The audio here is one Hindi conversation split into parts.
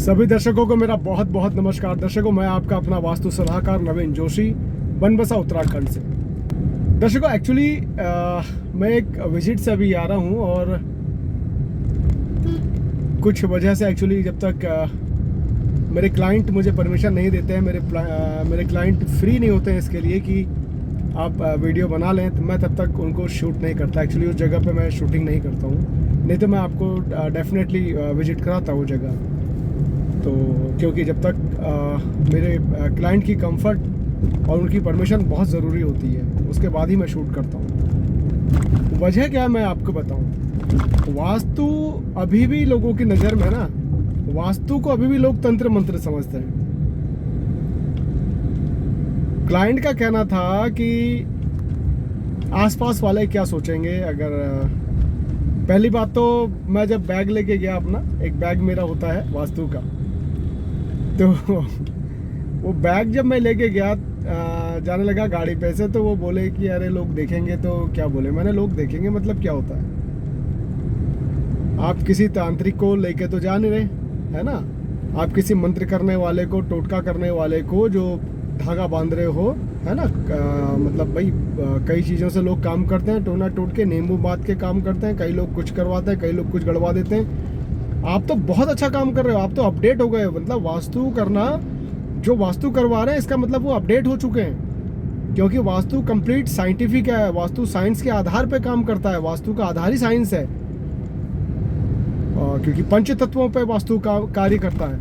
सभी दर्शकों को मेरा बहुत बहुत नमस्कार। दर्शकों, मैं आपका अपना वास्तु सलाहकार नवीन जोशी, बनबसा उत्तराखंड से। दर्शकों, एक्चुअली मैं एक विजिट से अभी आ रहा हूँ और कुछ वजह से एक्चुअली जब तक मेरे क्लाइंट मुझे परमिशन नहीं देते हैं, मेरे क्लाइंट फ्री नहीं होते हैं इसके लिए कि आप वीडियो बना लें, तो मैं तब तक उनको शूट नहीं करता। एक्चुअली उस जगह पे मैं शूटिंग नहीं करता हूँ, नहीं तो मैं आपको डेफिनेटली विजिट कराता हूँ जगह। तो क्योंकि जब तक मेरे क्लाइंट की कंफर्ट और उनकी परमिशन बहुत ज़रूरी होती है, उसके बाद ही मैं शूट करता हूँ। वजह क्या है मैं आपको बताऊँ। वास्तु अभी भी लोगों की नज़र में ना, वास्तु को अभी भी लोग तंत्र मंत्र समझते हैं। क्लाइंट का कहना था कि आसपास वाले क्या सोचेंगे। अगर पहली बात तो मैं जब बैग लेके गया अपना, एक बैग मेरा होता है वास्तु का, तो वो बैग जब मैं लेके गया जाने लगा गाड़ी पे से, तो वो बोले कि अरे लोग देखेंगे तो क्या बोले। मैंने लोग देखेंगे मतलब क्या होता है? आप किसी तांत्रिक को लेके तो जा नहीं रहे, है ना? आप किसी मंत्र करने वाले को, टोटका करने वाले को जो धागा बांध रहे हो, है ना? मतलब भाई कई चीज़ों से लोग काम करते हैं, टोना टोट के, नींबू बात के काम करते हैं। कई लोग कुछ करवाते हैं, कई लोग कुछ गड़वा देते हैं। आप तो बहुत अच्छा काम कर रहे हो, आप तो अपडेट हो गए हो। मतलब वास्तु करना, जो वास्तु करवा रहे हैं इसका मतलब वो अपडेट हो चुके हैं, क्योंकि वास्तु कंप्लीट साइंटिफिक है। वास्तु साइंस के आधार पे काम करता है, वास्तु का आधार ही साइंस है। क्योंकि पंच तत्वों पे वास्तु का कार्य करता है।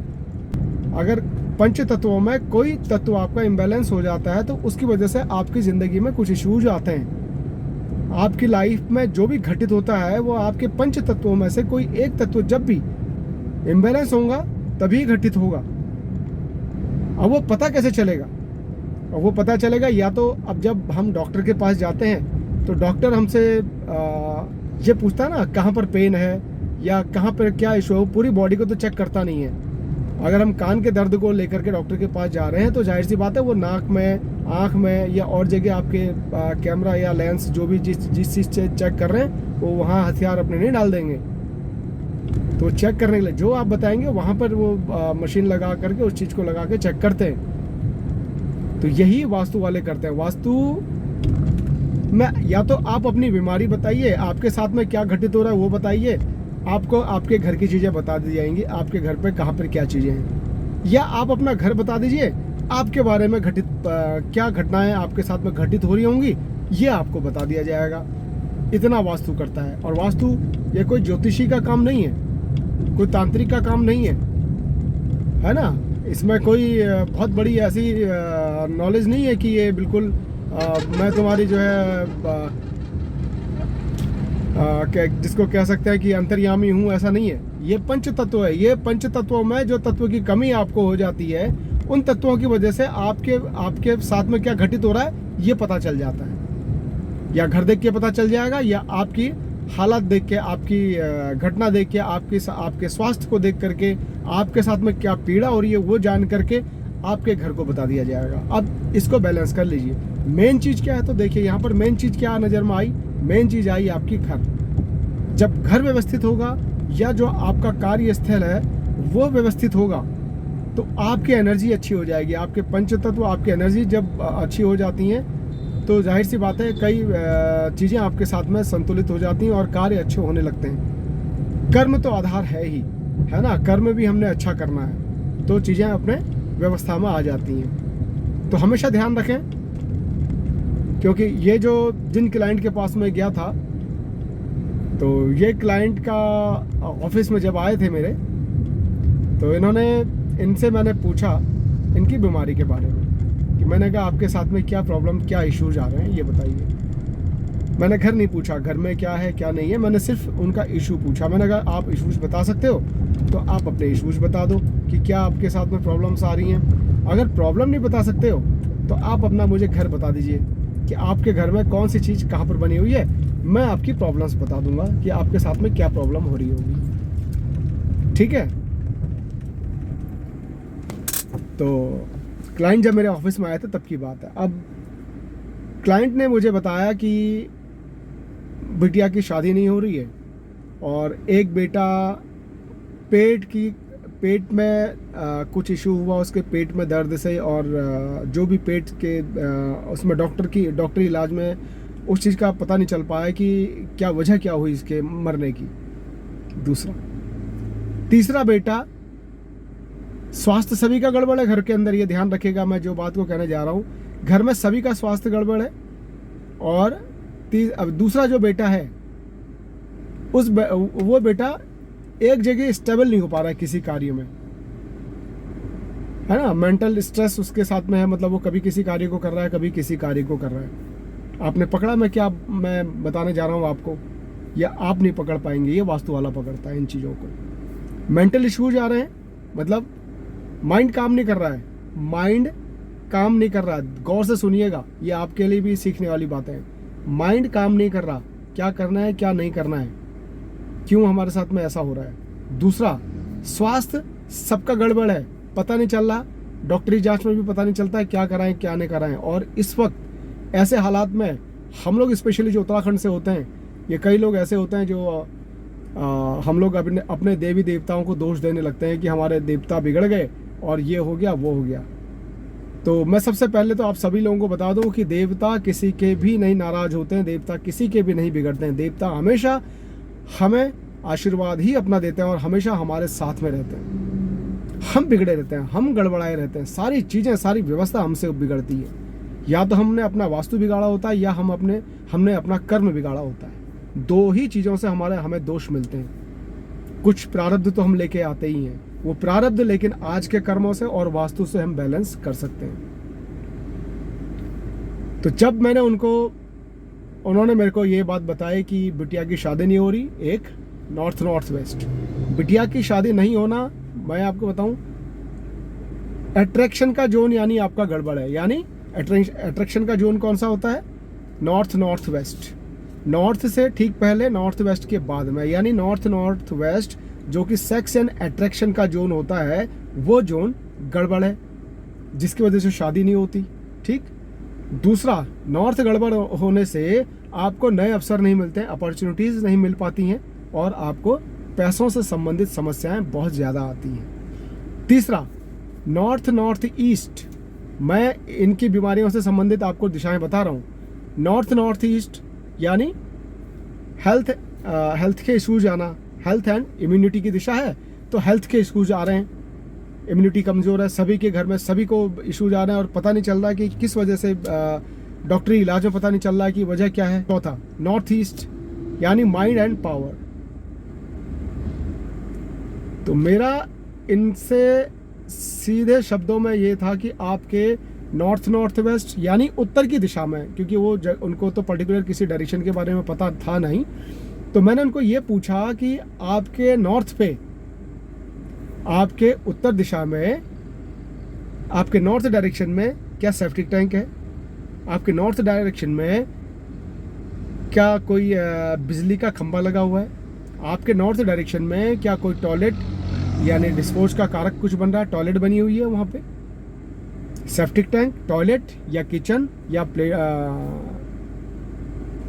अगर पंच तत्वों में कोई तत्व आपका इम्बैलेंस हो जाता है तो उसकी वजह से आपकी ज़िंदगी में कुछ इश्यूज आते हैं। आपकी लाइफ में जो भी घटित होता है वो आपके पंच तत्वों में से कोई एक तत्व जब भी इम्बैलेंस होगा तभी घटित होगा। अब वो पता कैसे चलेगा? अब वो पता चलेगा या तो अब जब हम डॉक्टर के पास जाते हैं तो डॉक्टर हमसे ये पूछता है ना कहाँ पर पेन है या कहाँ पर क्या इशू है। वो पूरी बॉडी को तो चेक करता नहीं है। अगर हम कान के दर्द को लेकर के डॉक्टर के पास जा रहे हैं तो जाहिर सी बात है वो नाक में, आँख में या और जगह आपके कैमरा या लेंस जो भी जिस चीज़ से चेक कर रहे हैं वो वहाँ हथियार अपने नहीं डाल देंगे। तो चेक करने के लिए जो आप बताएंगे वहाँ पर वो मशीन लगा करके उस चीज़ को लगा के चेक करते हैं। तो यही वास्तु वाले करते हैं। वास्तु में या तो आप अपनी बीमारी बताइए, आपके साथ में क्या घटित हो रहा है वो बताइए, आपको आपके घर की चीज़ें बता दी जाएंगी, आपके घर पे कहाँ पर क्या चीज़ें हैं। या आप अपना घर बता दीजिए, आपके बारे में घटित क्या घटनाएं आपके साथ में घटित हो रही होंगी ये आपको बता दिया जाएगा। इतना वास्तु करता है। और वास्तु ये कोई ज्योतिषी का काम नहीं है, कोई तांत्रिक का काम नहीं है ना? इसमें कोई बहुत बड़ी ऐसी नॉलेज नहीं है कि ये बिल्कुल मैं तुम्हारी जो है जिसको कह सकते हैं कि अंतर्यामी हूँ, ऐसा नहीं है। ये पंच तत्व है। ये पंच तत्वों में जो तत्व की कमी आपको हो जाती है, उन तत्वों की वजह से आपके साथ में क्या घटित हो रहा है ये पता चल जाता है। या घर देख के पता चल जाएगा, या आपकी हालत देख के, आपकी घटना देख के, आपके स्वास्थ्य को देख करके, आपके साथ में क्या पीड़ा हो रही है वो जान करके आपके घर को बता दिया जाएगा। अब इसको बैलेंस कर लीजिए। मेन चीज़ क्या है तो देखिए यहाँ पर मेन चीज़ क्या नज़र में आई। मेन चीज़ आई आपकी घर। जब घर व्यवस्थित होगा या जो आपका कार्यस्थल है वो व्यवस्थित होगा तो आपकी एनर्जी अच्छी हो जाएगी। आपके पंच तत्व, आपकी एनर्जी जब अच्छी हो जाती हैं तो जाहिर सी बात है कई चीज़ें आपके साथ में संतुलित हो जाती हैं और कार्य अच्छे होने लगते हैं। कर्म तो आधार है ही, है ना? कर्म भी हमने अच्छा करना है तो चीज़ें अपने व्यवस्था में आ जाती हैं। तो हमेशा ध्यान रखें, क्योंकि ये जो जिन क्लाइंट के पास में गया था, तो ये क्लाइंट का ऑफिस में जब आए थे मेरे, तो इनसे मैंने पूछा इनकी बीमारी के बारे में कि मैंने कहा आपके साथ में क्या प्रॉब्लम, क्या इश्यूज आ रहे हैं ये बताइए। मैंने घर नहीं पूछा घर में क्या है क्या नहीं है, मैंने सिर्फ उनका इशू पूछा। मैंने कहा आप इश्यूज बता सकते हो तो आप अपने इश्यूज बता दो कि क्या आपके साथ में प्रॉब्लम्स आ रही हैं। अगर प्रॉब्लम नहीं बता सकते हो तो आप अपना मुझे घर बता दीजिए कि आपके घर में कौन सी चीज़ कहाँ पर बनी हुई है। मैं आपकी प्रॉब्लम्स बता दूंगा कि आपके साथ में क्या प्रॉब्लम हो रही होगी। ठीक है? तो क्लाइंट जब मेरे ऑफिस में आए थे तब की बात है। अब क्लाइंट ने मुझे बताया कि बिटिया की शादी नहीं हो रही है और एक बेटा पेट में कुछ इशू हुआ उसके पेट में दर्द से, और जो भी पेट के उसमें डॉक्टरी इलाज में उस चीज़ का पता नहीं चल पाया कि क्या वजह क्या हुई इसके मरने की। तीसरा बेटा, स्वास्थ्य सभी का गड़बड़ है घर के अंदर, ये ध्यान रखिएगा मैं जो बात को कहने जा रहा हूँ। घर में सभी का स्वास्थ्य गड़बड़ है। और अब दूसरा जो बेटा है वो बेटा एक जगह स्टेबल नहीं हो पा रहा है किसी कार्य में, है ना। मेंटल स्ट्रेस उसके साथ में है, मतलब वो कभी किसी कार्य को कर रहा है, कभी किसी कार्य को कर रहा है। आपने पकड़ा मैं बताने जा रहा हूँ आपको, या आप नहीं पकड़ पाएंगे, ये वास्तु वाला पकड़ता है इन चीज़ों को। मेंटल इश्यूज आ रहे हैं, मतलब माइंड काम नहीं कर रहा है, माइंड काम नहीं कर रहा है। गौर से सुनिएगा, ये आपके लिए भी सीखने वाली बातें हैं। माइंड काम नहीं कर रहा, क्या करना है क्या नहीं करना है, क्यों हमारे साथ में ऐसा हो रहा है। दूसरा, स्वास्थ्य सबका गड़बड़ है, पता नहीं चल रहा, डॉक्टरी जांच में भी पता नहीं चलता है क्या कराएं क्या नहीं कराएं। और इस वक्त ऐसे हालात में हम लोग, स्पेशली जो उत्तराखंड से होते हैं, ये कई लोग ऐसे होते हैं जो हम लोग अपने देवी देवताओं को दोष देने लगते हैं कि हमारे देवता बिगड़ गए और ये हो गया वो हो गया। तो मैं सबसे पहले तो आप सभी लोगों को बता दूं कि देवता किसी के भी नहीं नाराज होते हैं, देवता किसी के भी नहीं बिगड़ते हैं। देवता हमेशा हमें आशीर्वाद ही अपना देते हैं और हमेशा हमारे साथ में रहते हैं। हम बिगड़े रहते हैं, हम गड़बड़ाए रहते हैं, सारी चीज़ें, सारी व्यवस्था हमसे बिगड़ती है। या तो हमने अपना वास्तु बिगाड़ा होता है, या हमने अपना कर्म बिगाड़ा होता है। दो ही चीज़ों से हमें दोष मिलते हैं। कुछ प्रारब्ध तो हम लेके आते ही हैं, वो प्रारब्ध लेकिन आज के कर्मों से और वास्तु से हम बैलेंस कर सकते हैं। तो जब उन्होंने मेरे को ये बात बताई कि बिटिया की शादी नहीं हो रही, एक नॉर्थ वेस्ट, बिटिया की शादी नहीं होना, मैं आपको बताऊं, अट्रैक्शन का जोन यानी आपका गड़बड़ है। यानी अट्रैक्शन का जोन कौन सा होता है? North west. नॉर्थ से ठीक पहले, नॉर्थ वेस्ट के बाद में, यानी नॉर्थ वेस्ट जो कि सेक्स एंड अट्रैक्शन का जोन होता है, वो जोन गड़बड़ है, जिसकी वजह से शादी नहीं होती। ठीक। दूसरा, नॉर्थ गड़बड़ होने से आपको नए अवसर नहीं मिलते हैं, अपॉर्चुनिटीज नहीं मिल पाती हैं, और आपको पैसों से संबंधित समस्याएं बहुत ज़्यादा आती हैं। तीसरा, नॉर्थ ईस्ट, मैं इनकी बीमारियों से संबंधित आपको दिशाएं बता रहा हूँ। नॉर्थ ईस्ट यानी हेल्थ के इशूज आना, हेल्थ एंड इम्यूनिटी की दिशा है, तो हेल्थ के इशूज आ रहे हैं, इम्यूनिटी कमज़ोर है, सभी के घर में सभी को इशूज आ रहे हैं और पता नहीं चल रहा है कि किस वजह से, डॉक्टरी इलाज में पता नहीं चल रहा है कि वजह क्या है। चौथा, नॉर्थ ईस्ट यानी माइंड एंड पावर। तो मेरा इनसे सीधे शब्दों में ये था कि आपके नॉर्थ वेस्ट यानी उत्तर की दिशा में, क्योंकि उनको तो पर्टिकुलर किसी डायरेक्शन के बारे में पता था नहीं, तो मैंने उनको ये पूछा कि आपके नॉर्थ पे, आपके उत्तर दिशा में, आपके नॉर्थ डायरेक्शन में क्या सेप्टिक टैंक है? आपके नॉर्थ डायरेक्शन में क्या कोई बिजली का खंभा लगा हुआ है? आपके नॉर्थ डायरेक्शन में क्या कोई टॉयलेट यानी डिस्पोज का कारक कुछ बन रहा है, टॉयलेट बनी हुई है वहाँ पे? सेप्टिक टैंक, टॉयलेट या किचन या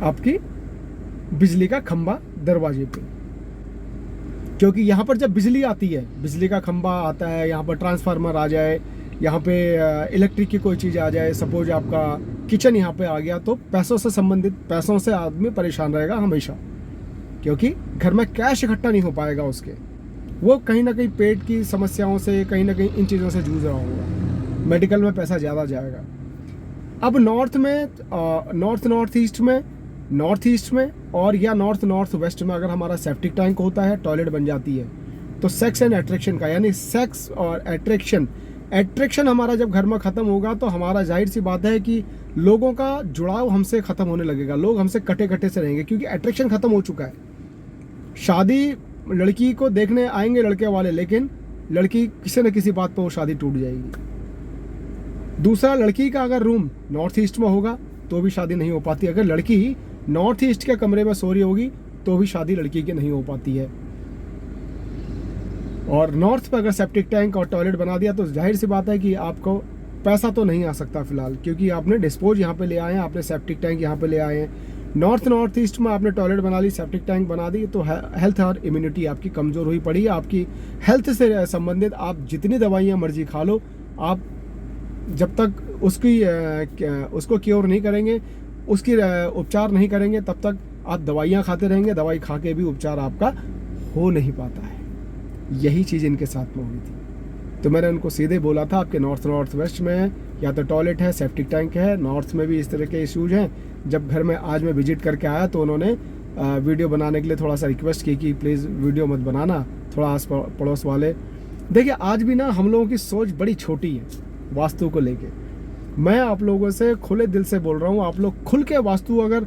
आपकी बिजली का खंभा दरवाजे पे। क्योंकि यहाँ पर जब बिजली आती है, बिजली का खंभा आता है, यहाँ पर ट्रांसफार्मर आ जाए, यहाँ पे इलेक्ट्रिक की कोई चीज़ आ जाए, सपोज आपका किचन यहाँ पे आ गया, तो पैसों से संबंधित, पैसों से आदमी परेशान रहेगा हमेशा, क्योंकि घर में कैश इकट्ठा नहीं हो पाएगा उसके, वो कहीं ना कहीं पेट की समस्याओं से, कहीं ना कहीं इन चीज़ों से जूझ रहा होगा, मेडिकल में पैसा ज़्यादा जाएगा। अब नॉर्थ ईस्ट में और या नॉर्थ वेस्ट में अगर हमारा सेप्टिक टैंक होता है, टॉयलेट बन जाती है, तो सेक्स एंड अट्रैक्शन का, यानी सेक्स और अट्रैक्शन हमारा जब घर में ख़त्म होगा, तो हमारा जाहिर सी बात है कि लोगों का जुड़ाव हमसे ख़त्म होने लगेगा, लोग हमसे कटे से रहेंगे, क्योंकि अट्रैक्शन ख़त्म हो चुका है। शादी, लड़की को देखने आएंगे लड़के वाले, लेकिन लड़की किसी न किसी बात पर वो शादी टूट जाएगी। दूसरा, लड़की का अगर रूम नॉर्थ ईस्ट में होगा तो भी शादी नहीं हो पाती। अगर लड़की नॉर्थ ईस्ट के कमरे में सो रही होगी तो भी शादी लड़की की नहीं हो पाती है। और नॉर्थ पे अगर सेप्टिक टैंक और टॉयलेट बना दिया तो जाहिर सी बात है कि आपको पैसा तो नहीं आ सकता फिलहाल, क्योंकि आपने डिस्पोज यहाँ पे ले आए हैं, आपने सेप्टिक टैंक यहाँ पे ले आए हैं, नॉर्थ ईस्ट में आपने टॉयलेट बना ली, सेप्टिक टैंक बना दी, तो हेल्थ और इम्यूनिटी आपकी कमज़ोर हुई पड़ी है। आपकी हेल्थ से संबंधित आप जितनी दवाइयाँ मर्जी खा लो, आप जब तक उसको क्योर नहीं करेंगे, उसकी उपचार नहीं करेंगे, तब तक आप दवाइयाँ खाते रहेंगे। दवाई खा के भी उपचार आपका हो नहीं पाता है। यही चीज़ इनके साथ में हुई थी। तो मैंने उनको सीधे बोला था, आपके नॉर्थ वेस्ट में या तो टॉयलेट है, सेप्टिक टैंक है, नॉर्थ में भी इस तरह के इश्यूज हैं। जब घर में आज मैं विजिट करके आया तो उन्होंने वीडियो बनाने के लिए थोड़ा सा रिक्वेस्ट की कि प्लीज़ वीडियो मत बनाना, थोड़ा आस पड़ोस वाले। देखिए आज भी ना हम लोगों की सोच बड़ी छोटी है वास्तु को लेके। मैं आप लोगों से खुले दिल से बोल रहा हूँ, आप लोग खुल के वास्तु, अगर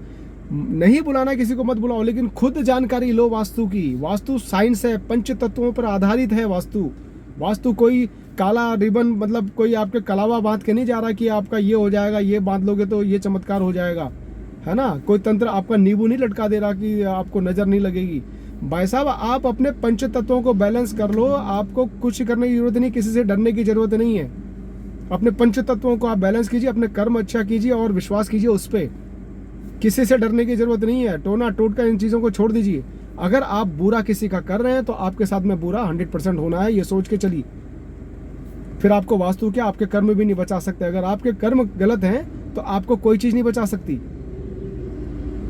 नहीं बुलाना किसी को मत बुलाओ, लेकिन खुद जानकारी लो वास्तु की। वास्तु साइंस है, पंच तत्वों पर आधारित है वास्तु कोई काला रिबन, मतलब कोई आपके कलावा बांध के नहीं जा रहा कि आपका ये हो जाएगा, ये बांध लोगे तो ये चमत्कार हो जाएगा, है ना। कोई तंत्र आपका नींबू नहीं लटका दे रहा कि आपको नज़र नहीं लगेगी। भाई साहब, आप अपने पंच तत्वों को बैलेंस कर लो, आपको कुछ करने की जरूरत नहीं, किसी से डरने की जरूरत नहीं है। अपने पंच तत्वों को आप बैलेंस कीजिए, अपने कर्म अच्छा कीजिए और विश्वास कीजिए उस पर। किसी से डरने की जरूरत नहीं है। टोना टोटका इन चीज़ों को छोड़ दीजिए। अगर आप बुरा किसी का कर रहे हैं तो आपके साथ में बुरा 100% होना है, ये सोच के चलिए। फिर आपको वास्तु क्या, आपके कर्म भी नहीं बचा सकते। अगर आपके कर्म गलत हैं तो आपको कोई चीज़ नहीं बचा सकती।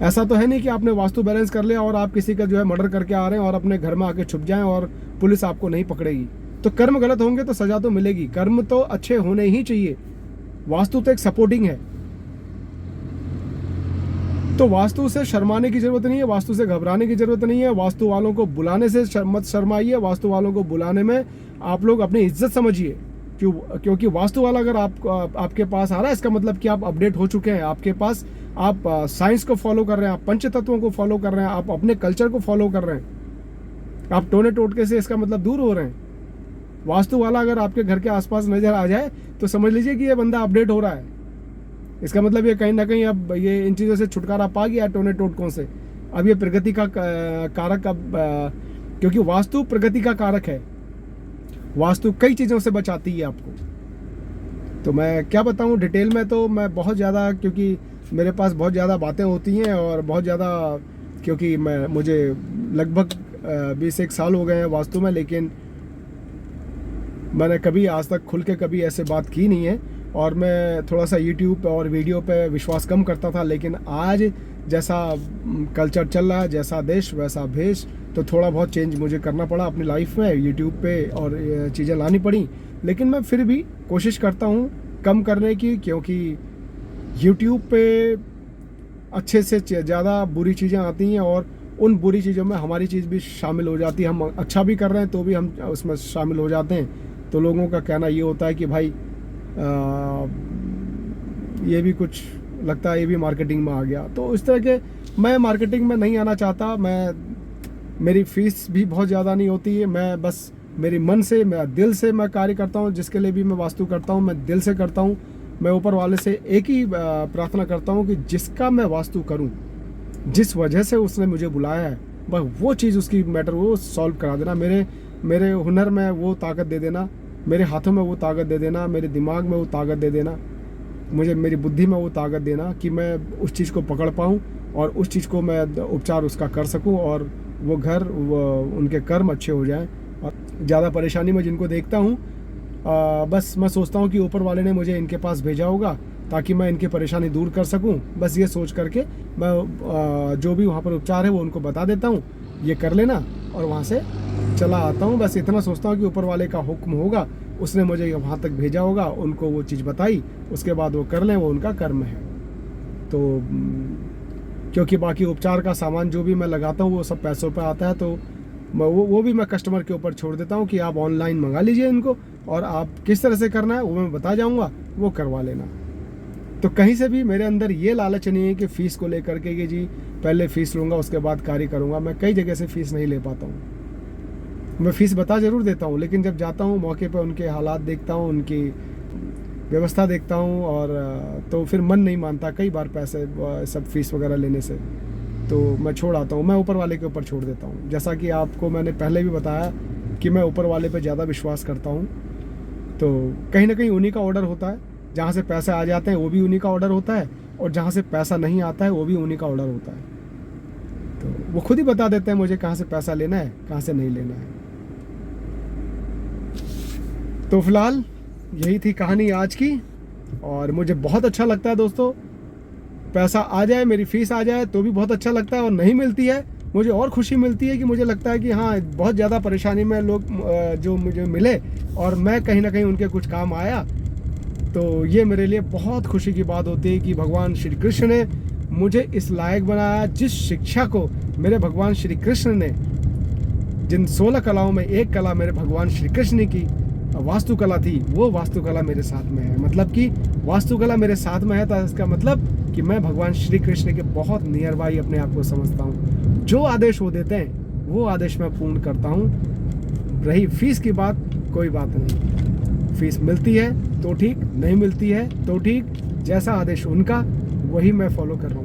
ऐसा तो है नहीं कि आपने वास्तु बैलेंस कर लिया और आप किसी का जो है मर्डर करके आ रहे हैं और अपने घर में आके छुप जाएं और पुलिस आपको नहीं पकड़ेगी। तो कर्म गलत होंगे तो सजा तो मिलेगी। कर्म तो अच्छे होने ही चाहिए। वास्तु तो एक सपोर्टिंग है। तो वास्तु से शर्माने की जरूरत नहीं है, वास्तु से घबराने की जरूरत नहीं है। वास्तु वालों को बुलाने से मत शर्माइए। वास्तु वालों को बुलाने में आप लोग अपनी इज्जत समझिए। क्योंकि वास्तु वाला अगर आपके पास आ रहा है, इसका मतलब कि आप अपडेट हो चुके हैं। आपके पास आप साइंस को फॉलो कर रहे हैं, आप पंच तत्वों को फॉलो कर रहे हैं, आप अपने कल्चर को फॉलो कर रहे हैं। आप टोने टोटके से इसका मतलब दूर हो रहे हैं। वास्तु वाला अगर आपके घर के आसपास नजर आ जाए तो समझ लीजिए कि ये बंदा अपडेट हो रहा है। इसका मतलब ये कहीं ना कहीं अब ये इन चीज़ों से छुटकारा पा गया, टोने टोटकों से। अब ये प्रगति का कारक, अब क्योंकि वास्तु प्रगति का कारक है। वास्तु कई चीज़ों से बचाती है आपको। तो मैं क्या बताऊं डिटेल में, तो मैं बहुत ज़्यादा, क्योंकि मेरे पास बहुत ज़्यादा बातें होती हैं और बहुत ज़्यादा, क्योंकि मुझे लगभग 21 साल हो गए हैं वास्तु में, लेकिन मैंने कभी आज तक खुल के कभी ऐसे बात की नहीं है। और मैं थोड़ा सा यूट्यूब पे और वीडियो पे विश्वास कम करता था, लेकिन आज जैसा कल्चर चल रहा है, जैसा देश वैसा भेष, तो थोड़ा बहुत चेंज मुझे करना पड़ा अपनी लाइफ में। यूट्यूब पे और चीज़ें लानी पड़ी, लेकिन मैं फिर भी कोशिश करता हूँ कम करने की, क्योंकि यूट्यूब पे अच्छे से ज़्यादा बुरी चीज़ें आती हैं और उन बुरी चीज़ों में हमारी चीज़ भी शामिल हो जाती है। हम अच्छा भी कर रहे हैं तो भी हम उसमें शामिल हो जाते हैं। तो लोगों का कहना ये होता है कि भाई ये भी कुछ लगता है, ये भी मार्केटिंग में आ गया। तो इस तरह के मैं मार्केटिंग में नहीं आना चाहता। मेरी फीस भी बहुत ज़्यादा नहीं होती है। मैं बस मेरी मन से, मेरा दिल से मैं कार्य करता हूँ। जिसके लिए भी मैं वास्तु करता हूँ, मैं दिल से करता हूँ। मैं ऊपर वाले से एक ही प्रार्थना करता हूँ कि जिसका मैं वास्तु करूँ, जिस वजह से उसने मुझे बुलाया है, बस वो चीज़, उसकी मैटर वो सॉल्व करा देना। मेरे हुनर में वो ताकत दे देना, मेरे हाथों में वो ताकत दे देना, मेरे दिमाग में वो ताकत दे देना, मुझे मेरी बुद्धि में वो ताकत देना कि मैं उस चीज़ को पकड़ पाऊँ और उस चीज़ को मैं उपचार उसका कर सकूँ और वो घर, उनके कर्म अच्छे हो जाएं। और ज़्यादा परेशानी में जिनको देखता हूँ, बस मैं सोचता हूँ कि ऊपर वाले ने मुझे इनके पास भेजा होगा ताकि मैं इनकी परेशानी दूर कर सकूँ। बस ये सोच करके मैं जो भी वहाँ पर उपचार है वो उनको बता देता हूँ, ये कर लेना, और वहाँ से चला आता हूँ। बस इतना सोचता हूँ कि ऊपर वाले का हुक्म होगा, उसने मुझे वहाँ तक भेजा होगा, उनको वो चीज़ बताई, उसके बाद वो कर लें, वो उनका कर्म है। तो क्योंकि बाकी उपचार का सामान जो भी मैं लगाता हूँ वो सब पैसों पे आता है, तो वो भी मैं कस्टमर के ऊपर छोड़ देता हूँ कि आप ऑनलाइन मंगा लीजिए इनको, और आप किस तरह से करना है वो मैं बता जाऊँगा, वो करवा लेना। तो कहीं से भी मेरे अंदर ये लालच नहीं है कि फ़ीस को लेकर के कि जी पहले फ़ीस लूँगा उसके बाद कार्य करूँगा। मैं कई जगह से फ़ीस नहीं ले पाता हूँ। मैं फ़ीस बता ज़रूर देता हूँ, लेकिन जब जाता हूँ मौके पे उनके हालात देखता हूँ, उनकी व्यवस्था देखता हूँ, और तो फिर मन नहीं मानता कई बार पैसे सब फीस वगैरह लेने से, तो मैं छोड़ आता हूँ। मैं ऊपर वाले के ऊपर छोड़ देता हूँ। जैसा कि आपको मैंने पहले भी बताया कि मैं ऊपर वाले पे ज़्यादा विश्वास करता हूँ। तो कहीं ना कहीं उन्हीं का ऑर्डर होता है, जहाँ से पैसे आ जाते हैं वो भी उन्हीं का ऑर्डर होता है, और जहाँ से पैसा नहीं आता है वो भी उन्हीं का ऑर्डर होता है। तो वो खुद ही बता देते हैं मुझे कहाँ से पैसा लेना है, कहाँ से नहीं लेना है। तो फिलहाल यही थी कहानी आज की, और मुझे बहुत अच्छा लगता है दोस्तों, पैसा आ जाए, मेरी फीस आ जाए तो भी बहुत अच्छा लगता है, और नहीं मिलती है मुझे और खुशी मिलती है कि मुझे लगता है कि हाँ, बहुत ज़्यादा परेशानी में लोग जो मुझे मिले और मैं कहीं ना कहीं उनके कुछ काम आया, तो ये मेरे लिए बहुत खुशी की बात होती है कि भगवान श्री कृष्ण ने मुझे इस लायक बनाया। जिस शिक्षा को मेरे भगवान श्री कृष्ण ने, जिन 16 कलाओं में एक कला मेरे भगवान श्री कृष्ण ने की, वास्तुकला थी, वो वास्तुकला मेरे साथ में है। मतलब कि वास्तुकला मेरे साथ में है, तो इसका मतलब कि मैं भगवान श्री कृष्ण के बहुत नियर बाई अपने आप को समझता हूँ। जो आदेश वो देते हैं वो आदेश मैं पूर्ण करता हूँ। रही फीस की बात, कोई बात नहीं, फीस मिलती है तो ठीक, नहीं मिलती है तो ठीक, जैसा आदेश उनका वही मैं फॉलो कर रहा हूँ।